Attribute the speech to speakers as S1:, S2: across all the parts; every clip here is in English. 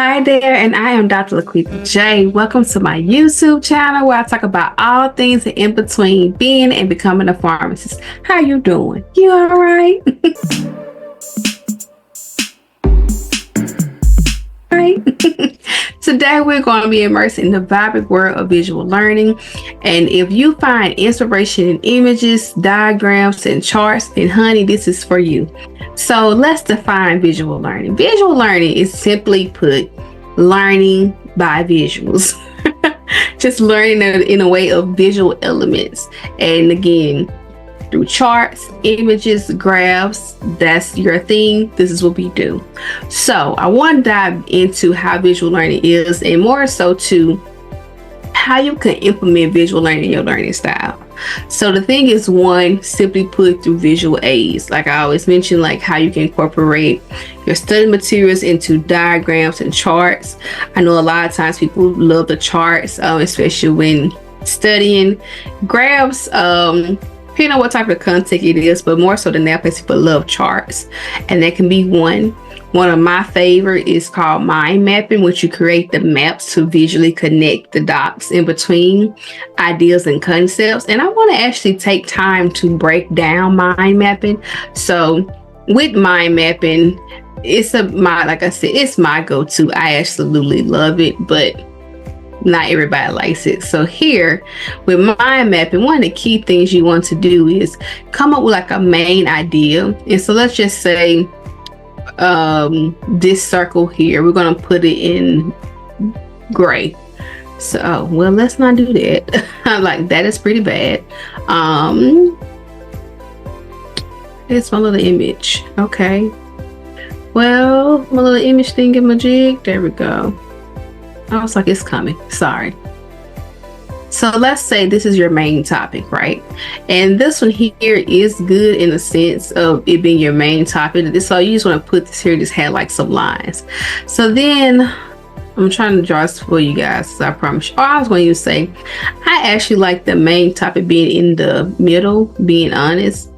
S1: Hi there, and I am Dr. LaQuita J. Welcome to my YouTube channel where I talk about all things in between being and becoming a pharmacist. How you doing? You all right? Right? Today we're going to be immersed in the vibrant world of visual learning. And if you find inspiration in images, diagrams, and charts, then honey, this is for you. So let's define visual learning. Visual learning is simply put, learning by visuals. Just learning in a way of visual elements. And again, through charts, images, graphs, that's your thing. This is what we do. So I want to dive into how visual learning is, and more so to how you can implement visual learning in your learning style. So the thing is, one, simply put, through visual aids. Like I always mention, like how you can incorporate your study materials into diagrams and charts. I know a lot of times people love the charts, especially when studying. Graphs, depending on what type of content it is, but more so the Naplex people love charts, and that can be one. One of my favorite is called mind mapping, which you create the maps to visually connect the dots in between ideas and concepts. And I want to actually take time to break down mind mapping. So with mind mapping, like I said, it's my go-to. I absolutely love it, but not everybody likes it. So here with mind mapping, one of the key things you want to do is come up with like a main idea. And so let's just say this circle here, we're going to put it in gray. So well, let's not do that. Like that is pretty bad. It's my little image. Okay, well, my little image thingamajig, there we go. I was like, it's coming. Sorry. So let's say this is your main topic, right? And this one here is good in the sense of it being your main topic. So you just want to put this here, just have like some lines. So then I'm trying to draw this for you guys, so I promise you. Oh, I was going to say, I actually like the main topic being in the middle, being honest.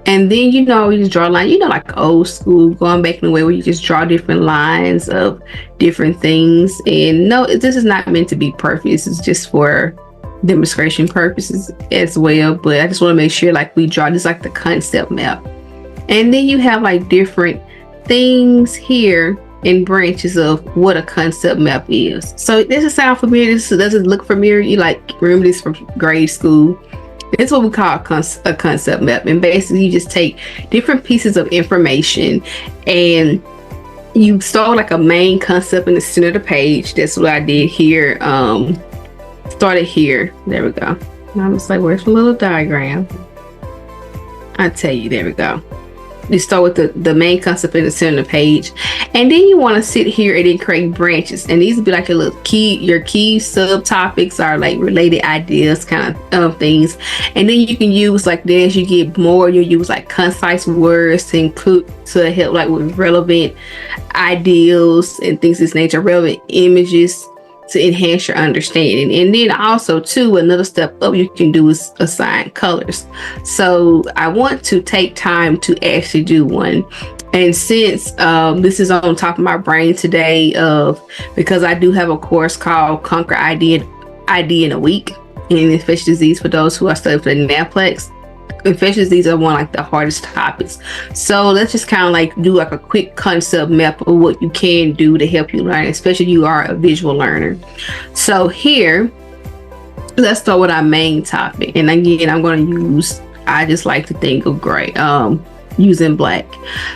S1: And then, you just draw a line, like old school, going back in the way where you just draw different lines of different things. And no, this is not meant to be perfect. This is just for demonstration purposes as well. But I just want to make sure like we draw this like the concept map. And then you have like different things here in branches of what a concept map is. So does it sound familiar? Does it look familiar? You like remember this from grade school? It's what we call a concept map. And basically you just take different pieces of information and you start like a main concept in the center of the page. That's what I did here. Started here. There we go. And I'm just like, where's my little diagram? I tell you, there we go. You start with the main concept in the center of the page, and then you want to sit here and then create branches, and these would be like your key subtopics are like related ideas kind of things. And then you can use like as you get more, you use like concise words to include to help like with relevant ideals and things of this nature, relevant images to enhance your understanding. And then also too, another step up you can do is assign colors. So I want to take time to actually do one. And since this is on top of my brain today, because I do have a course called Conquer ID in a Week in infectious disease for those who are studying for the Naplex. Infectious disease are one like the hardest topics. So let's just kind of like do like a quick concept map of what you can do to help you learn, especially if you are a visual learner. So here, let's start with our main topic. And again, I just like to think of gray, using black.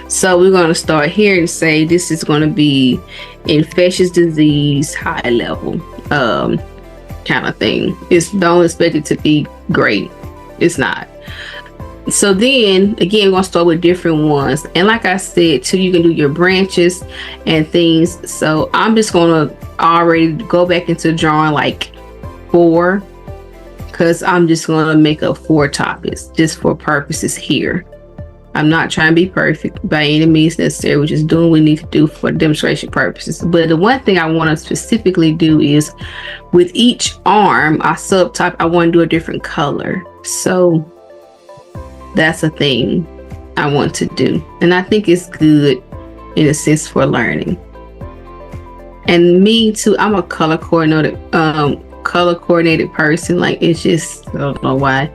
S1: So we're going to start here and say this is going to be infectious disease high level kind of thing. Don't expect it to be great. It's not. So then again, we're going to start with different ones. And like I said too, you can do your branches and things. So I'm just going to already go back into drawing like 4, because I'm just going to make up 4 topics just for purposes here. I'm not trying to be perfect by any means necessary. We're just doing what we need to do for demonstration purposes. But the one thing I want to specifically do is with each arm, our subtype, I want to do a different color. So that's a thing I want to do. And I think it's good in a sense for learning. And me too, I'm a color coordinated person. Like, it's just, I don't know why.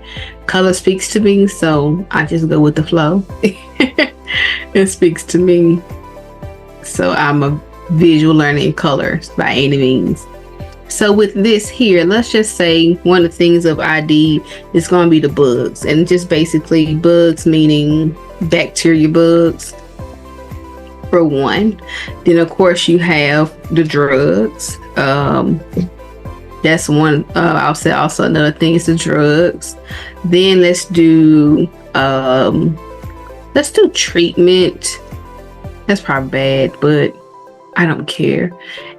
S1: Color speaks to me, so I just go with the flow. It speaks to me. So I'm a visual learner in colors by any means. So with this here, let's just say one of the things of ID is going to be the bugs, and just basically bugs meaning bacteria bugs for one. Then of course you have the drugs. That's one. I'll say also another thing is the drugs. Then let's do treatment. That's probably bad, but I don't care.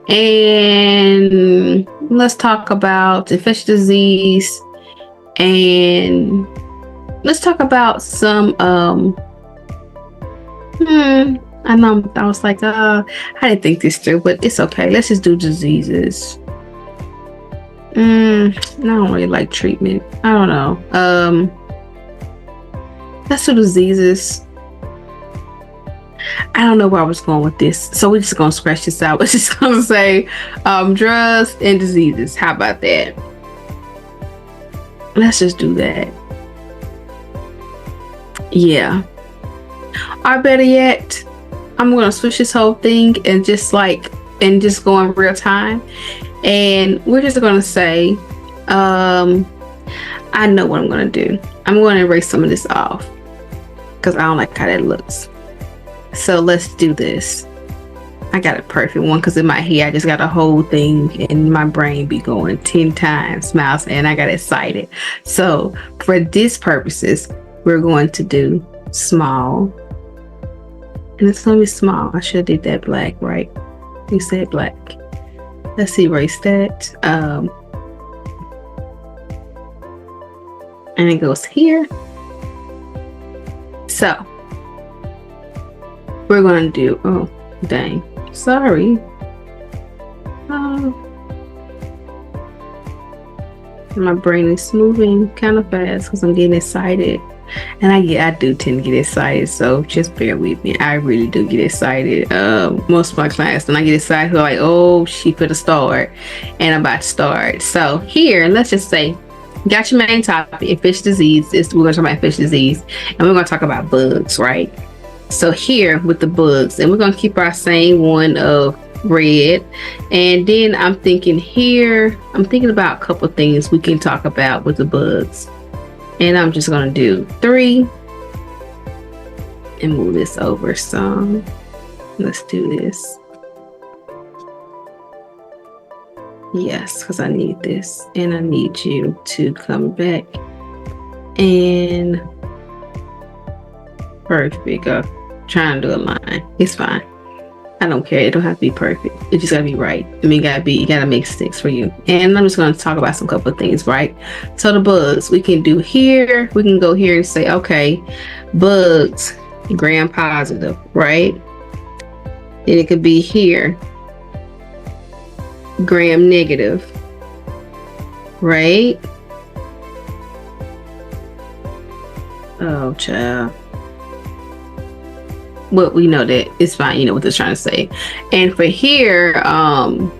S1: And let's talk about infectious disease, and let's talk about some I know I was like I didn't think this through, but it's okay. Let's just do diseases. I don't really like treatment. I don't know. Let's do diseases. I don't know where I was going with this, so we're just gonna scratch this out. We're just gonna say drugs and diseases. How about that? Let's just do that. Yeah. Or better yet, I'm gonna switch this whole thing and just go in real time, and we're just gonna say I know what I'm gonna do. I'm gonna erase some of this off because I don't like how that looks. So let's do this. I got a perfect one because in my head I just got a whole thing and my brain be going 10 times miles, and I got excited. So for this purposes, we're going to do small, and it's gonna be small. I should have did that black, right? You said black. Let's erase that. And it goes here. So we're gonna do, oh dang, sorry. My brain is moving kind of fast because I'm getting excited, and I do tend to get excited, so just bear with me. I really do get excited. Most of my clients, when I get excited, they're like, oh, she put a start, and I'm about to start. So here, let's just say, got your main topic, infectious disease. We're gonna talk about infectious disease, and we're gonna talk about bugs, right? So here with the bugs, and we're gonna keep our same one of red, and then I'm thinking about a couple things we can talk about with the bugs, and I'm just gonna do 3 and move this over some. Let's do this. Yes, because I need this, and I need you to come back and perfect. Trying to do a line. It's fine. I don't care. It don't have to be perfect. It just gotta be right. I mean, you gotta make sense for you. And I'm just gonna talk about some couple of things, right? So the bugs we can do here. We can go here and say, okay, bugs, gram positive, right? Then it could be here, gram negative, right? Oh, child. Well, we know that it's fine. You know what they're trying to say. And for here, oh,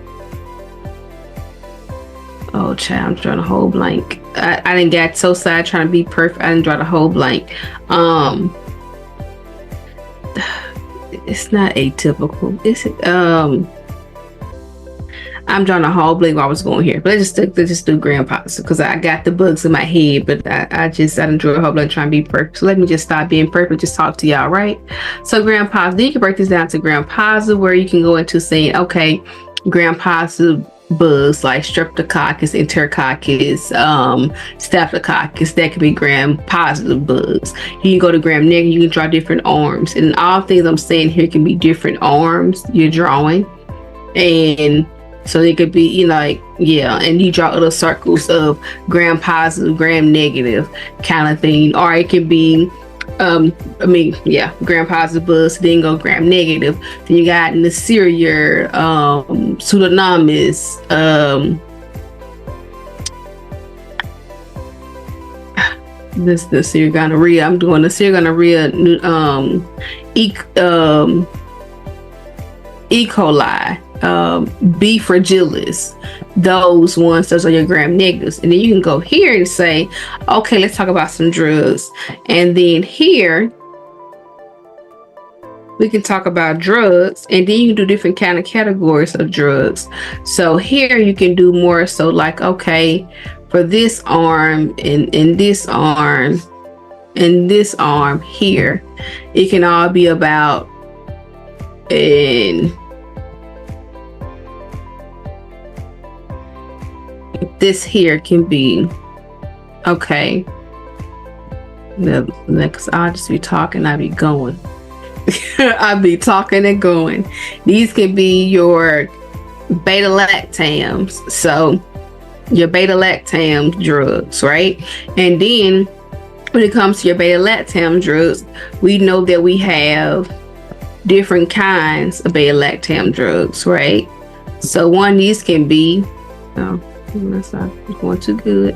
S1: child, I'm drawing a whole blank. I didn't get so sad trying to be perfect. I didn't draw the whole blank. It's not atypical. It's I'm drawing a whole blank while I was going here, but let's just do gram positive because I got the bugs in my head, but I didn't draw a whole blank trying to be perfect. So let me just stop being perfect, just talk to y'all, right? So gram positive, you can break this down to gram positive, where you can go into saying, okay, gram positive bugs like streptococcus, enterococcus, staphylococcus, that could be gram positive bugs. You can go to gram negative, you can draw different arms, and all things I'm saying here can be different arms you're drawing, and so it could be, and you draw other circles of gram positive, gram negative kind of thing. Or it could be, gram positive bugs, then go gram negative. Then you got Neisseria, Pseudomonas, this Neisseria gonorrhea. I'm doing Neisseria gonorrhea, E. coli. B fragilis. Those are your gram negatives. And then you can go here and say, okay, let's talk about some drugs. And then here we can talk about drugs, and then you can do different kind of categories of drugs. So here you can do more so like, okay, for this arm and this arm and this arm here, it can all be about, and this here can be, okay, because I'll just be talking, I'll be going. I'll be talking and going. These can be your beta lactams. So your beta lactam drugs, right? And then when it comes to your beta lactam drugs, we know that we have different kinds of beta lactam drugs, right? So one of these can be, oh, that's not going too good.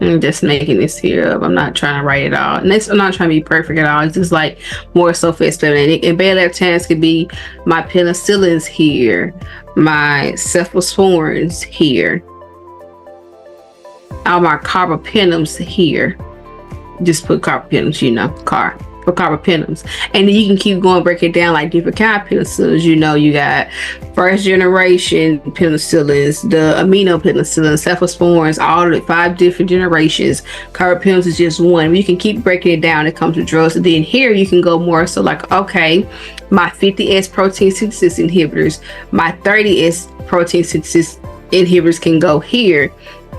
S1: I'm just making this here up. I'm not trying to write it all. And I'm not trying to be perfect at all. It's just like more so for experimenting. And beta lactams could be my penicillins here, my cephalosporins here, all my carbapenems here. Just put carbapenems, for carbapenems. And then you can keep going, break it down like different kind of penicillins. You got first generation penicillins, the amino penicillins, cephalosporins, all the 5 different generations. Carbapenems is just one. You can keep breaking it down when it comes to drugs. And then here you can go more so like, okay, my 50S protein synthesis inhibitors, my 30S protein synthesis inhibitors can go here.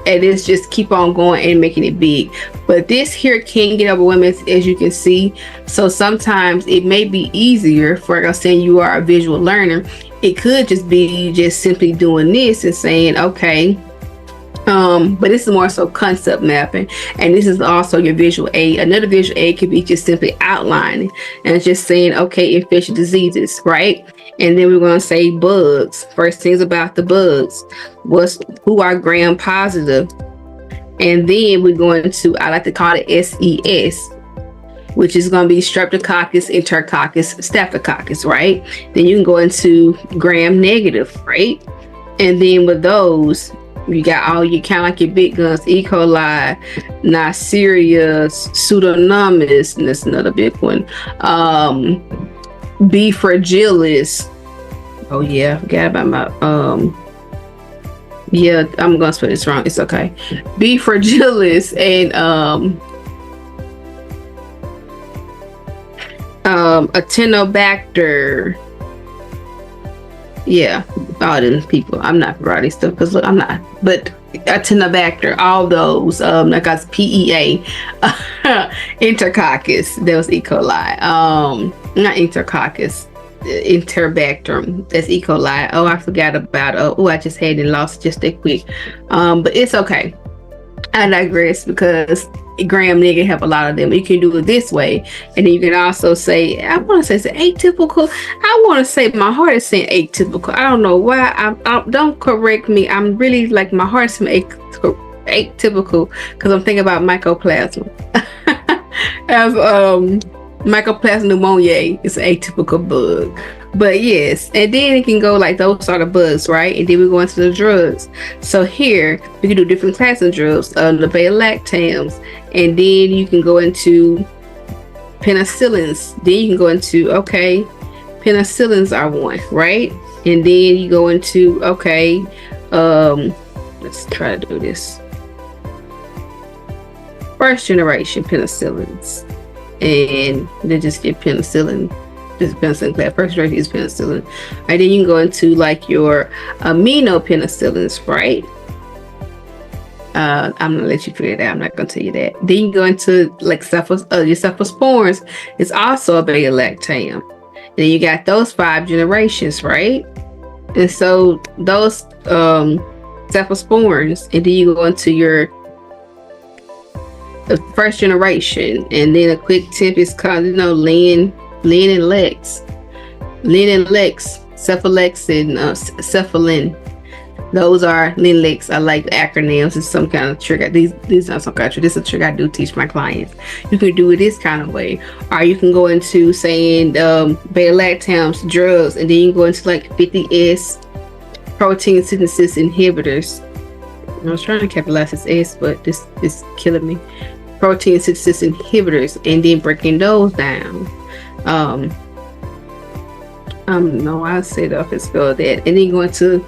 S1: And it's just keep on going and making it big. But this here can get overwhelming, as you can see. So sometimes it may be easier for, like I'm saying, you are a visual learner. It could just be just simply doing this and saying, okay, but this is more so concept mapping, and this is also your visual aid. Another visual aid could be just simply outlining and just saying, okay, infectious diseases, right? And then we're going to say bugs. First things about the bugs, who are gram positive, and then we're going to, I like to call it SES, which is going to be Streptococcus, Enterococcus, Staphylococcus, right? Then you can go into gram negative, right? And then with those, you got all your kind of like your big guns: E. coli, Neisseria, Pseudomonas, and that's another big one. B. fragilis. Oh yeah, I forgot about my yeah, I'm gonna spell this wrong. It's okay. B. fragilis and Acinetobacter. Yeah, all them people. I'm not writing stuff because look, I'm not. But Acinetobacter, all those. Like I was PEA, Enterococcus. That was E. coli. Not Enterococcus. Enterobacter. That's E. coli. Oh, I forgot about. I just had it lost just that quick. But it's okay. I digress because gram negative have a lot of them. You can do it this way, and then you can also say, I want to say it's atypical. I want to say my heart is saying atypical. I don't know why. I don't correct me. I'm really like my heart is saying atypical because I'm thinking about mycoplasma. As Mycoplasma pneumoniae is an atypical bug. But yes, and then it can go like those are the bugs, right? And then we go into the drugs. So here we can do different classes of drugs, the beta lactams, and then you can go into penicillins. Then you can go into, okay, penicillins are one, right? And then you go into, okay, let's try to do this. First generation penicillins, and then just get penicillin. This penicillin class. First generation is penicillin. And then you can go into like your amino penicillins, right? I'm gonna let you figure it out. I'm not gonna tell you that. Then you go into like your cephalosporins. It's also a beta lactam. Then you got those 5 generations, right? And so those cephalosporins, and then you go into your first generation, and then a quick tip is called, Lin and Lex, Cephalex and cephalin. Those are LINLEX. I like acronyms. It's some kind of trick. These are some kind of trick. This is a trick I do teach my clients. You can do it this kind of way, or you can go into saying beta-lactams drugs, and then you can go into like 50S protein synthesis inhibitors. I was trying to capitalize this S, but this is killing me. Protein synthesis inhibitors, and then breaking those down. No, I said off and spell that, and then going to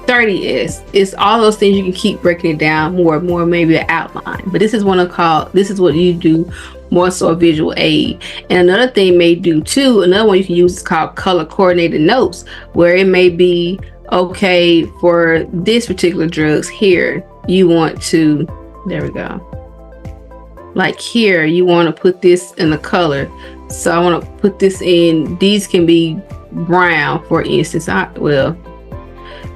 S1: 30S. It's all those things. You can keep breaking it down more and more, maybe an outline. But this is what you do more so a visual aid. And another thing may do too, another one you can use is called color coordinated notes, where it may be, okay, for this particular drugs here, you want to, there we go. Like here, you want to put this in the color. So I want to put this in, these can be brown, for instance.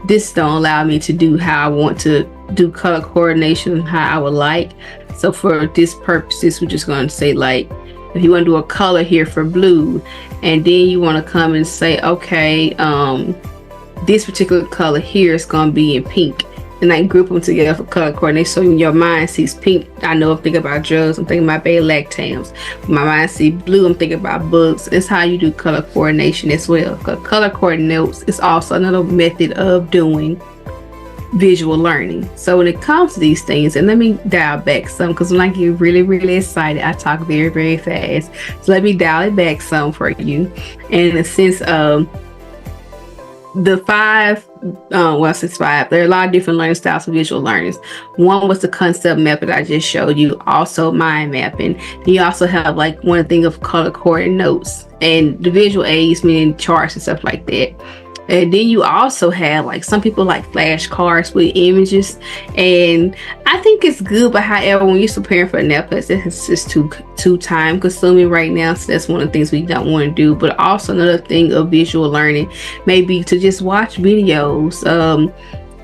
S1: This don't allow me to do how I want to do color coordination, how I would like. So for this purposes, we're just going to say, like, if you want to do a color here for blue, and then you want to come and say, okay, this particular color here is going to be in pink, and I group them together for color coordination. So when your mind sees pink, I know I'm thinking about drugs, I'm thinking about beta-lactams. When my mind sees blue, I'm thinking about bugs. It's how you do color coordination as well. Because color coordinates is also another method of doing visual learning. So when it comes to these things, and let me dial back some, because when I get really, really excited, I talk very, very fast. So let me dial it back some for you. And in the sense of the five, since five, there are a lot of different learning styles for visual learners. One was the concept method I just showed you, also mind mapping. You also have like one thing of color coordinated notes, and the visual aids, meaning charts and stuff like that. And then you also have, like, some people like flashcards with images, and I think it's good. But however, when you're preparing for a Naplex, it's just too time consuming right now. So that's one of the things we don't want to do. But also another thing of visual learning may be to just watch videos.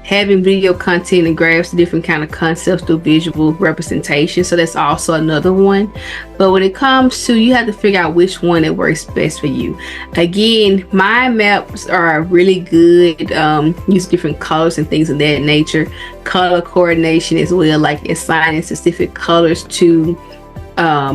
S1: Having video content and grasp different kind of concepts through visual representation. So that's also another one. But when it comes to, you have to figure out which one that works best for you. Again, mind maps are really good. Use different colors and things of that nature. Color coordination as well, like assigning specific colors to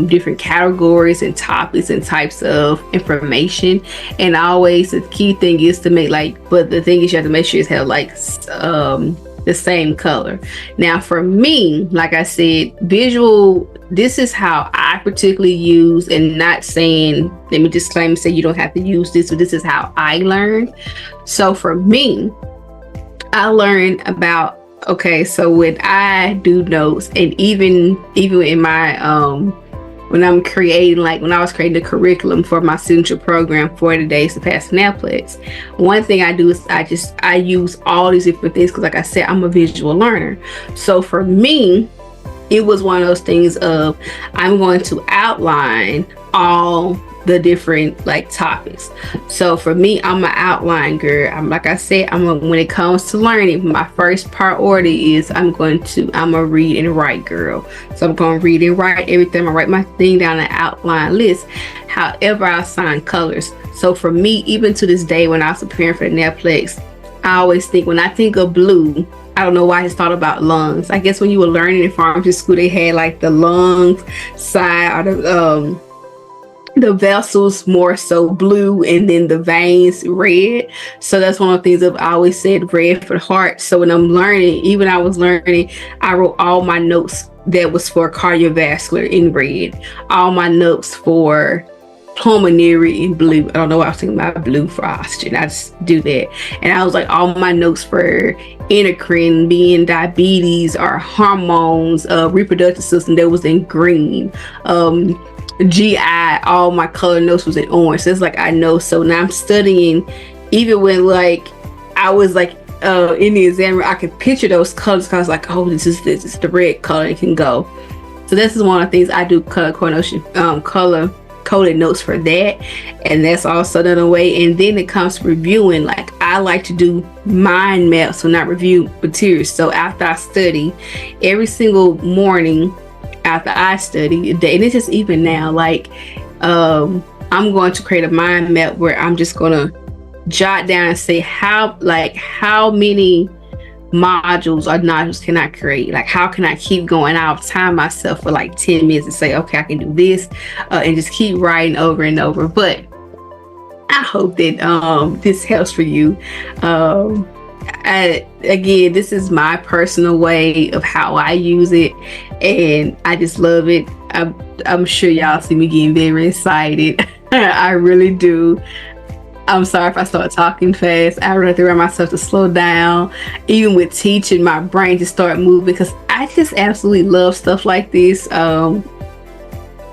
S1: different categories and topics and types of information. And always the key thing is to make, like, but the thing is you have to make sure it's have like the same color. Now for me, like I said, visual, this is how I particularly use, and not saying, let me disclaim and say you don't have to use this, but this is how I learned. So for me, I learned about, okay, so when I do notes, and even in my when I'm creating, like when I was creating the curriculum for my signature program, 40 days to pass the Naplex, one thing I do is I use all these different things, because like I said, I'm a visual learner. So for me, it was one of those things of, I'm going to outline all the different like topics. So for me, I'm an outline girl. Like I said, when it comes to learning, my first priority is I'm a read and write girl. So I'm going to read and write everything. I write my thing down an outline list. However, I assign colors. So for me, even to this day, when I was preparing for the Naplex, I always think, when I think of blue, I don't know why I just thought about lungs. I guess when you were learning in pharmacy school, they had like the lungs side, or the vessels more so blue, and then the veins red. So that's one of the things that I always said, red for the heart. So when I'm learning, even I was learning, I wrote all my notes that was for cardiovascular in red, all my notes for pulmonary in blue. I don't know why I was thinking about blue for oxygen. I just do that. And I was like, all my notes for endocrine, being diabetes or hormones, reproductive system, that was in green. GI, all my color notes was in orange. So it's like, I know. So now I'm studying, even when like I was like in the exam, I could picture those colors, because I was like, oh, this is the red color, it can go. So this is one of the things I do, color coordination, color coded notes for that. And that's also another way. And then it comes to reviewing, like I like to do mind maps, so not review materials. So after I study, every single morning after I study, and it's just even now, like I'm going to create a mind map where I'm just going to jot down and say how many modules or nodules can I create? Like, how can I keep going? I'll time myself for like 10 minutes and say, okay, I can do this, and just keep writing over and over. But I hope that this helps for you. Again, this is my personal way of how I use it, and I just love it. I'm sure y'all see me getting very excited. I really do. I'm sorry if I start talking fast. I really have to remind myself to slow down. Even with teaching, my brain just start moving because I just absolutely love stuff like this.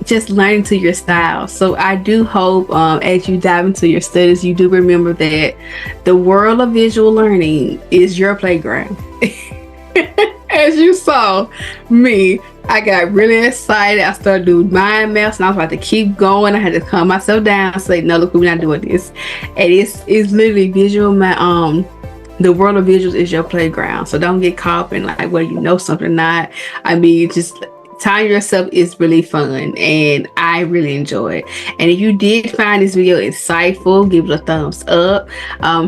S1: Just learning to your style. So I do hope as you dive into your studies, you do remember that the world of visual learning is your playground. As you saw me, I got really excited. I started doing mind maps and I was about to keep going. I had to calm myself down and say, no, look, we're not doing this. And it's literally visual. The world of visuals is your playground. So don't get caught up in like whether you know something or not. I mean, just time yourself is really fun and I really enjoy it. And if you did find this video insightful, give it a thumbs up.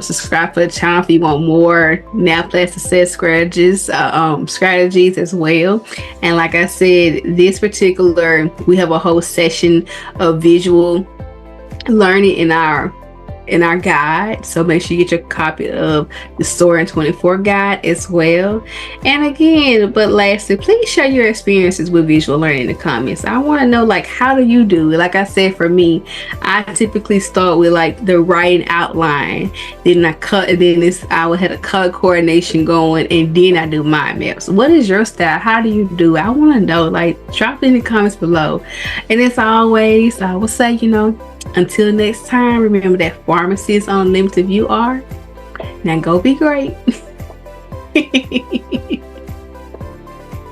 S1: Subscribe for the channel if you want more Naplex success strategies as well. And like I said, we have a whole session of visual learning in our guide, so make sure you get your copy of the Soar in 24 guide as well. And again, but lastly, please share your experiences with visual learning in the comments. I want to know, like, how do you do it? Like I said, for me, I typically start with like the writing outline, then I would have a color coordination going, and then I do mind maps. What is your style? How do you do it? I want to know. Like, drop it in the comments below. And as always, I will say, until next time, remember that pharmacists unlimited you are. Now go be great.